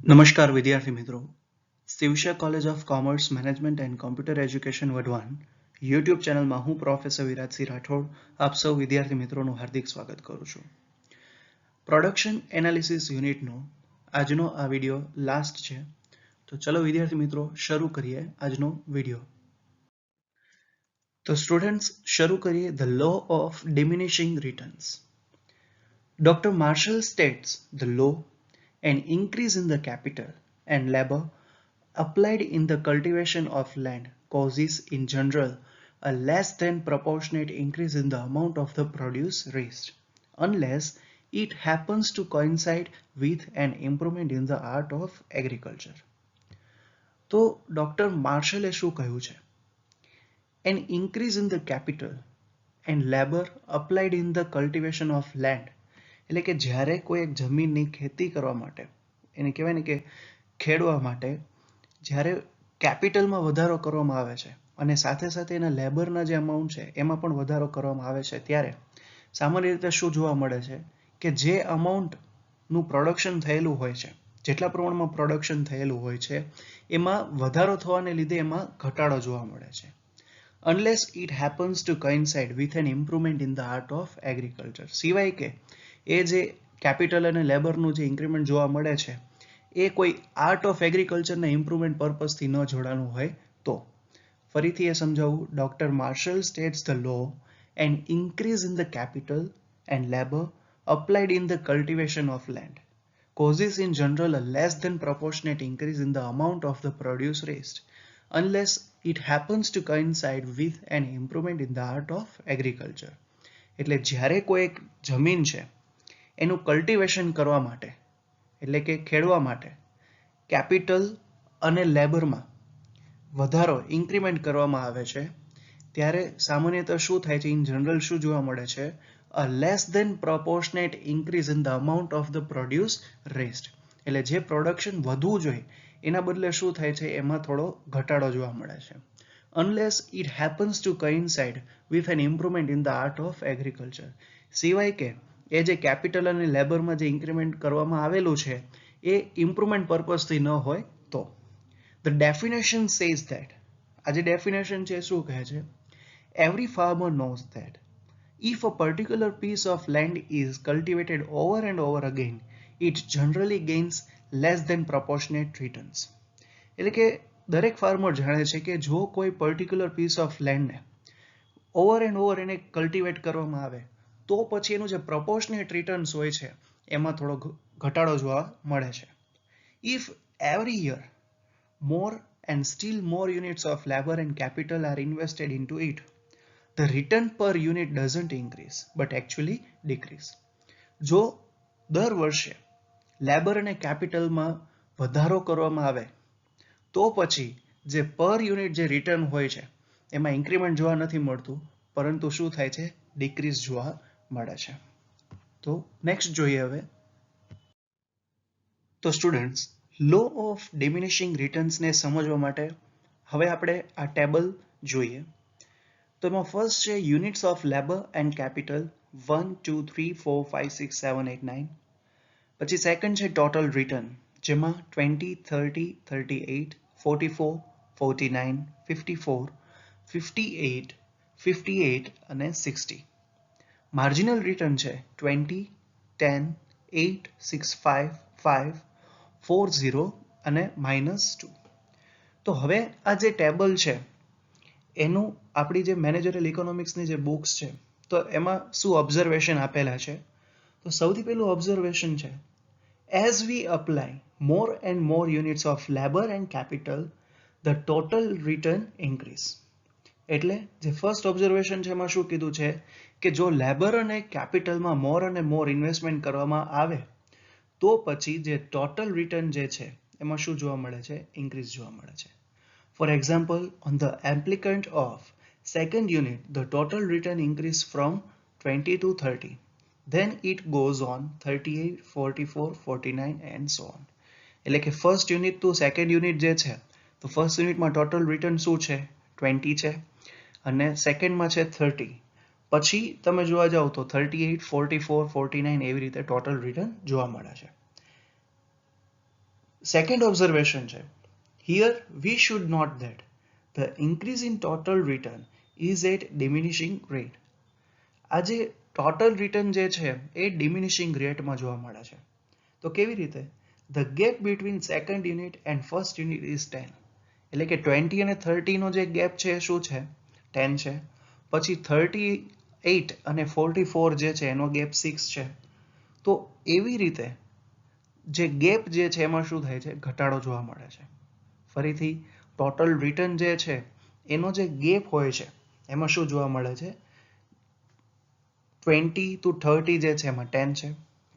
નમસ્કાર વિદ્યાર્થી મિત્રો, શિવશા college of commerce management and computer education Wadhwan YouTube ચેનલમાં હું પ્રોફેસર વિરાજસિંહ રાઠોડ આપ સૌ વિદ્યાર્થી મિત્રોનું હાર્દિક સ્વાગત કરું છું. પ્રોડક્શન એનાલિસિસ યુનિટનો આજનો આ વિડીયો લાસ્ટ છે, તો ચલો વિદ્યાર્થી મિત્રો શરૂ કરીએ આજનો વિડીયો. તો સ્ટુડન્ટ્સ શરૂ કરીએ the law of diminishing returns. Dr. Marshall states the law, an increase in the capital and labor applied in the cultivation of land causes in general a less than proportionate increase in the amount of the produce raised, unless it happens to coincide with an improvement in the art of agriculture. તો doctor માર્શલે શું કહ્યું છે? An increase in the capital and labor applied in the cultivation of land, એટલે કે જ્યારે કોઈ એક જમીનની ખેતી કરવા માટે, એને કહેવાય ને કે ખેડવા માટે જ્યારે કેપિટલમાં વધારો કરવામાં આવે છે અને સાથે સાથે એના લેબરના જે અમાઉન્ટ છે એમાં પણ વધારો કરવામાં આવે છે, ત્યારે સામાન્ય રીતે શું જોવા મળે છે કે જે અમાઉન્ટનું પ્રોડક્શન થયેલું હોય છે, જેટલા પ્રમાણમાં પ્રોડક્શન થયેલું હોય છે એમાં વધારો થવાને લીધે એમાં ઘટાડો જોવા મળે છે. Unless it happens to coincide with an improvement in the art of agriculture, સિવાય કે એ જે કેપિટલ અને લેબરનું જે ઇન્ક્રીમેન્ટ જોવા મળે છે એ કોઈ આર્ટ ઓફ એગ્રીકલ્ચરના ઇમ્પ્રુવમેન્ટ પર્પઝથી ન જોડાનું હોય તો. ફરીથી એ સમજાવું, doctor Marshall states the law and increase in the capital and labour applied in the cultivation of land causes in general a less than proportionate increase in the amount of the produce raised, unless it happens to coincide with an improvement in the art of agriculture. એટલે જ્યારે કોઈ એક જમીન છે એનું cultivation કરવા માટે, એટલે કે ખેડવા માટે કેપિટલ અને લેબરમાં વધારો ઇન્ક્રીમેન્ટ કરવામાં આવે છે, ત્યારે સામાન્યતઃ શું થાય છે, ઇન જનરલ શું જોવા મળે છે? A less than proportionate increase in the amount of the produce rest, એટલે જે પ્રોડક્શન વધવું જોઈએ એના બદલે શું થાય છે, એમાં થોડો ઘટાડો જોવા મળે છે. Unless it happens to coincide with an improvement in the art of agriculture, સિવાય કે એ જે કેપિટલ અને લેબરમાં જે ઇન્ક્રીમેન્ટ કરવામાં આવેલું છે એ ઇમ્પ્રુવમેન્ટ પર્પઝથી ન હોય તો. The definition says that, આ જે ડેફિનેશન છે શું કહે છે? Every farmer knows that if a particular piece of land is cultivated over and over again, it generally gains less than proportionate returns. એટલે કે દરેક ફાર્મર જાણે છે કે જો કોઈ પર્ટિક્યુલર પીસ ઓફ લેન્ડને ઓવર એન્ડ ઓવર એને કલ્ટિવેટ કરવામાં આવે તો પછી એનું જે પ્રોપોર્શનેટ રિટર્ન્સ હોય છે એમાં થોડો ઘટાડો જોવા મળે છે. If every year more and still more units of labor and capital are invested into it, the return per unit doesn't increase but actually decrease. જો દર વર્ષે લેબર અને કેપિટલમાં વધારો કરવામાં આવે તો પછી જે પર યુનિટ જે રિટર્ન હોય છે એમાં ઇન્ક્રીમેન્ટ જોવા નથી મળતું, પરંતુ શું થાય છે? ડિક્રીઝ જોવા મળે છે. તો નેક્સ્ટ જોઈએ હવે. તો સ્ટુડન્ટ્સ, લો ઓફ ડિમિનિશિંગ રિટર્ન્સને સમજવા માટે હવે આપણે આ ટેબલ જોઈએ. તો એમાં ફર્સ્ટ છે units of labour and capital 1 2 3 4 5 6 7 8 9. પછી સેકન્ડ છે ટોટલ રિટર્ન, જેમાં 20 30 38 44 49 54 58 58 અને 60. માર્જિનલ રિટર્ન છે 20 10 8 6 5 5 4 0 અને -2. તો હવે આ જે ટેબલ છે એનું આપણી જે મેનેજરિયલ ઇકોનોમિક્સની જે બુક્સ છે તો એમાં શું ઓબ્ઝર્વેશન આપેલા છે? તો સૌથી પહેલું ઓબ્ઝર્વેશન છે, as we apply more and more units of labor and capital, the total return increase. એટલે જે ફર્સ્ટ ઓબ્ઝર્વેશન છે એમાં શું કીધું છે કે જો લેબર અને કેપિટલમાં મોર અને મોર ઇન્વેસ્ટમેન્ટ કરવામાં આવે તો પછી જે ટોટલ રિટર્ન જે છે એમાં શું જોવા મળે છે? ઇન્ક્રીઝ જોવા મળે છે. For example, on the applicant of second unit, the total return increase from 20 to 30. Then it goes on 38, 44, 49 and so on. એટલે કે first unit to second unit જે છે તો ફર્સ્ટ યુનિટમાં ટોટલ રિટર્ન શું છે? 20 છે અને સેકન્ડમાં છે 30. પછી તમે જોવા જાઓ તો 38, 44, 49 એવી રીતે ટોટલ રિટર્ન જોવા મળે છે. સેકન્ડ ઓબ્ઝર્વેશન છે, here we should note that the increase in total return is at diminishing rate. આ જે ટોટલ રિટર્ન જે છે એ ડિમિનિશિંગ રેટમાં જોવા મળે છે. તો કેવી રીતે? The gap between second unit and first unit is 10. એટલે કે 20 અને 30 નો જે ગેપ છે એ શું છે? 10 છે. પછી 38 અને 44 જે છે એનો ગેપ 6 છે. તો એવી રીતે જે ગેપ જે છે એમાં શું થાય છે? ઘટાડો જોવા મળે છે. ફરીથી ટોટલ રિટર્ન જે છે એનો જે ગેપ હોય છે એમાં શું જોવા મળે છે? 20 to 30 જે છે એમાં 10 છે,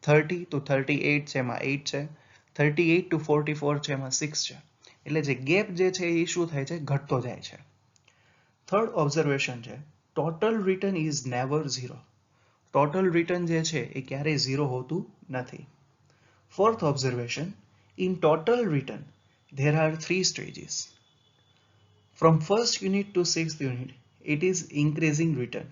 30 to 38 છે એમાં 8 છે, 38 to 44 છે એમાં 6 છે. એટલે જે ગેપ જે છે એ શું થાય છે? ઘટતો જાય છે. થર્ડ ઓબ્ઝર્વેશન છે, total return is never zero. Total return જે છે એ ક્યારેય ઝીરો હોતું નથી. Fourth observation, in total return there are three stages. From first unit to sixth unit, it is increasing return.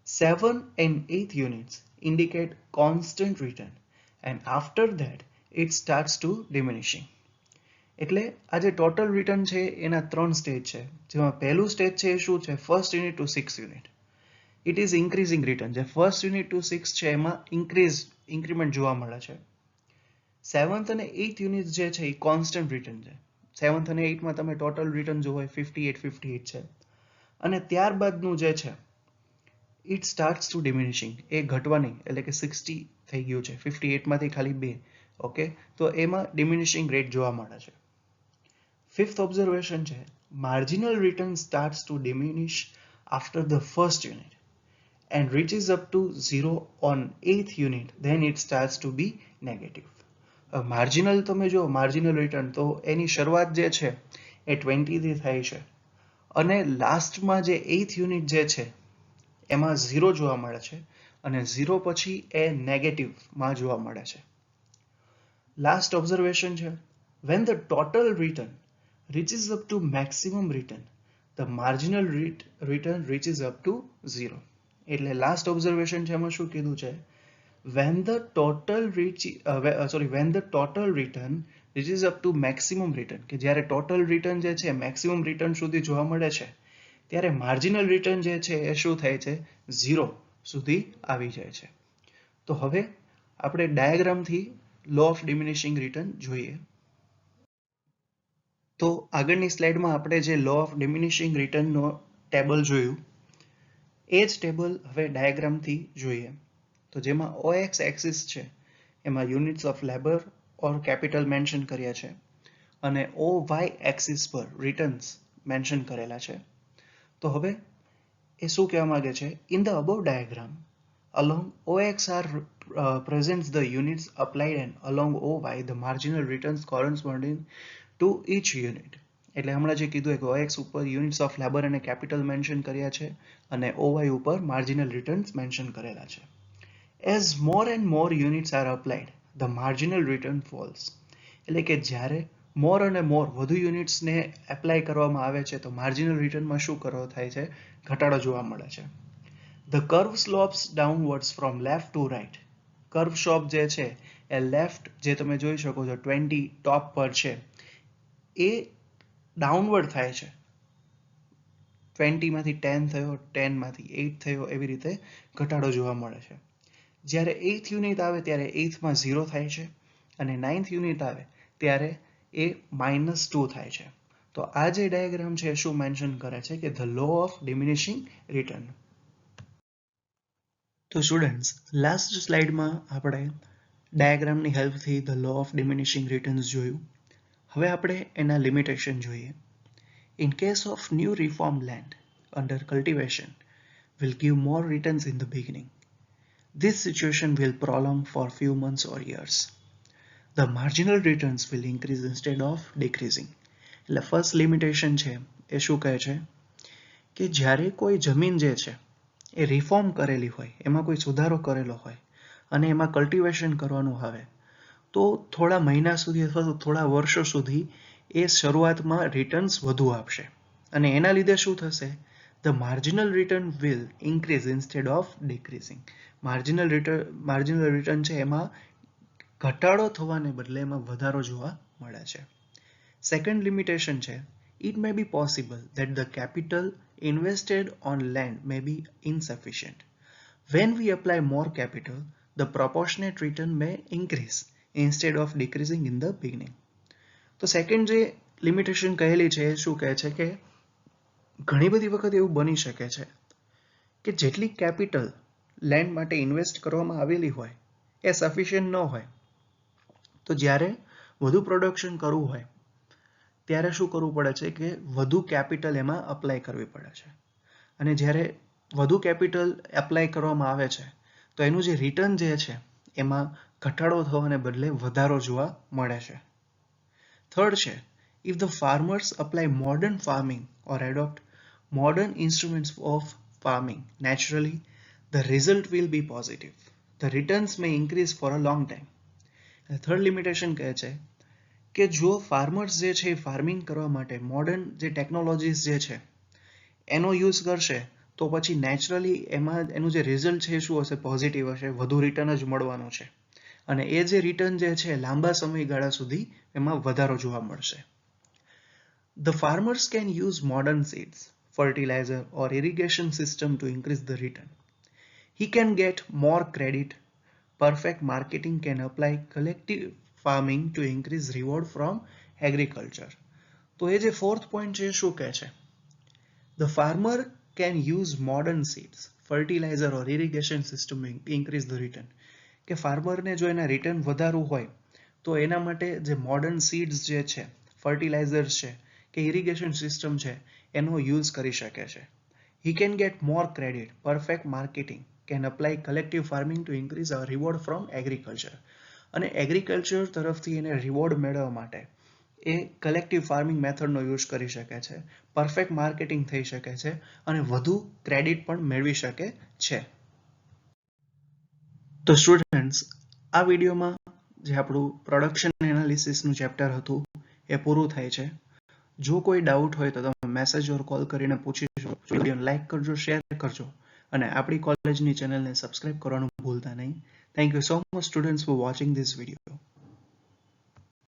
7 and 8th units indicate constant return, and after that it starts to diminishing. એટલે આ જે total return છે એના 3 stage છે, જેમાં પહેલું stage છે એ શું છે? First unit to six unit. It is increasing return. જે ફર્સ્ટ યુનિટ ટુ સિક્સ છે એમાં ઇન્ક્રીમેન્ટ જોવા મળે છે. સેવન્થ અને એઇથ યુનિટ જે છે એ કોન્સ્ટન્ટ રિટર્ન છે. સેવન્થ અને એઇથમાં તમે ટોટલ રિટર્ન જોવો હોય 58 છે. અને ત્યારબાદનું જે છે ઇટ સ્ટાર્ટ્સ ટુ ડિમિનિશિંગ, એ ઘટવાની, એટલે કે 60 થઈ ગયું છે, 58માંથી ખાલી 2. ઓકે, તો એમાં ડિમિનિશિંગ રેટ જોવા મળે છે. ફિફ્થ ઓબ્ઝર્વેશન છે, marginal return starts to diminish after the first unit and reaches up to 0 on 8th unit, then it starts to be negative. Marginal તમે જો માર્જિનલ રિટર્ન, તો એની શરૂઆત જે છે એ 20 થી થાય છે અને લાસ્ટમાં જે 8th યુનિટ જે છે એમાં 0 જોવા મળે છે અને 0 પછી એ નેગેટિવમાં જોવા મળે છે. લાસ્ટ ઓબ્ઝર્વેશન છે, when the total return reaches up to maximum return, the marginal return reaches up to 0. એટલે લાસ્ટ ઓબ્ઝર્વેશન છે એમાં શું કીધું છે? when the total return reaches up to maximum return, કે જ્યારે ટોટલ રિટર્ન જે છે મેક્સિમમ રિટર્ન સુધી જોવા મળે છે ત્યારે માર્જિનલ રિટર્ન જે છે એ શું થાય છે? 0 સુધી આવી જાય છે. તો હવે આપણે ડાયાગ્રામથી લો ઓફ ડિમિનિશિંગ રિટર્ન જોઈએ. તો આગળની સ્લાઇડમાં આપણે જે લો ઓફ ડિમિનિશિંગ રિટર્નનો ટેબલ જોયું એ જ ટેબલ હવે ડાયાગ્રામથી જોઈએ. તો જેમાં OX એક્સિસ છે એમાં units of labour or capital mention કર્યા છે અને OY એક્સિસ પર રિટર્ન્સ મેન્શન કરેલા છે. તો હવે એ શું કહેવા માંગે છે? In the above diagram along OXR presents the units applied and along OY the marginal returns corresponding to each unit. એટલે હમણાં જે કીધું કે OX ઉપર યુનિટ્સ ઓફ લેબર અને કેપિટલ મેન્શન કર્યા છે અને OY ઉપર માર્જિનલ રિટર્ન્સ મેન્શન કરેલા છે. As more and more units are applied, the marginal return falls. એટલે કે જ્યારે મોર અને મોર વધુ યુનિટ્સને એપ્લાય કરવામાં આવે છે તો માર્જિનલ રિટર્નમાં શું થાય છે? ઘટાડો જોવા મળે છે. The curve slopes downwards from left to right. Curve slope જે છે એ લેફ્ટ, જે તમે જોઈ શકો છો 20 ટોપ પર છે, એ ડાઉનવર્ડ થાય છે. 20 માંથી 10 થયો, 10 માંથી 8 થયો, એવી રીતે ઘટાડો જોવા મળે છે. જ્યારે 8th યુનિટ આવે ત્યારે 8thમાં 0 થાય છે અને 9th યુનિટ આવે ત્યારે એ -2 થાય છે. તો આ જે ડાયાગ્રામ છે શું મેન્શન કરે છે? કે ધ લો ઓફ ડિમિનિશિંગ રિટર્ન. તો સ્ટુડન્ટ્સ, લાસ્ટ સ્લાઇડમાં આપણે ડાયાગ્રામની હેલ્પથી the law of diminishing returns જોયું. હવે આપણે એના લિમિટેશન જોઈએ. In case of new reformed land under cultivation will give more returns in the beginning. This situation will prolong for few months or years. The marginal returns will increase instead of decreasing. એટલે first limitation છે એ શું કહે છે? કે જ્યારે કોઈ જમીન જે છે એ રિફોર્મ કરેલી હોય, એમાં કોઈ સુધારો કરેલો હોય અને એમાં કલ્ટિવેશન કરવાનું આવે તો થોડા મહિના સુધી અથવા તો થોડા વર્ષો સુધી એ શરૂઆતમાં રિટર્ન્સ વધુ આપશે અને એના લીધે શું થશે? The marginal return will increase instead of decreasing. Marginal return છે એમાં ઘટાડો થવાને બદલે એમાં વધારો જોવા મળે છે. સેકન્ડ લિમિટેશન છે, it may be possible that the capital invested on land may be insufficient. When we apply more capital, the proportionate return may increase instead of decreasing in the beginning. તો second જે limitation કહેલી છે એ શું કહે છે કે ઘણી બધી વખત એવું બની શકે છે કે જેટલી કેપિટલ લેન્ડ માટે ઇન્વેસ્ટ કરવામાં આવેલી હોય એ સફિશિયન્ટ ન હોય, તો જ્યારે વધુ પ્રોડક્શન કરવું હોય ત્યારે શું કરવું પડે છે કે વધુ કેપિટલ એમાં અપ્લાય કરવી પડે છે, અને જ્યારે વધુ કેપિટલ એપ્લાય કરવામાં આવે છે તો એનું જે રિટર્ન જે છે એમાં ઘટાડો થવાને બદલે વધારો જોવા મળે છે. થર્ડ છે, if the farmers apply modern farming or adopt modern instruments of farming, naturally the result will be positive. The returns may increase for a long time. Third limitation કહે છે કે જો ફાર્મર્સ જે છે ફાર્મિંગ કરવા માટે modern જે technologies જે છે એનો યુઝ કરશે તો પછી નેચરલી એમાં એનું જે રિઝલ્ટ છે શું હશે, પોઝિટિવ હશે, વધુ રિટર્ન જ મળવાનું છે, અને એ જે રિટર્ન જે છે લાંબા સમયગાળા સુધી એમાં વધારો જોવા મળશે. The farmers can use modern seeds, fertilizer or irrigation system to increase the return. He can get more credit. Perfect marketing can apply collective farming to increase reward from agriculture. તો એ જે ફોર્થ પોઈન્ટ છે શું કહે છે, the farmer can use modern seeds, fertilizer or irrigation system to increase the return. કે ફાર્મરને જો એના return વધારવું હોય તો એના માટે જે મોડર્ન સીડ્સ જે છે, ફર્ટિલાઇઝર્સ છે કે ઇરિગેશન સિસ્ટમ છે એનો યુઝ કરી શકે છે. He can get more credit. Perfect marketing can apply collective farming to increase our reward from agriculture. અને એગ્રીકલ્ચર તરફથી એને રિવોર્ડ મેળવવા માટે એ કલેક્ટિવ ફાર્મિંગ મેથડનો યુઝ કરી શકે છે, પરફેક્ટ માર્કેટિંગ થઈ શકે છે અને વધુ ક્રેડિટ પણ મેળવી શકે છે. તો સ્ટુડન્ટ્સ, આ વિડીયોમાં જે આપણું પ્રોડક્શન એનાલિસિસનું ચેપ્ટર હતું એ પૂરું થાય છે. જો કોઈ ડાઉટ હોય તો તમે મેસેજ ઓર કોલ કરીને પૂછી શકો. વિડીયોને લાઇક કરજો, શેર કરજો અને આપણી કોલેજની ચેનલને સબસ્ક્રાઇબ કરવાનું ભૂલતા નહીં. Thank you so much students for watching this video.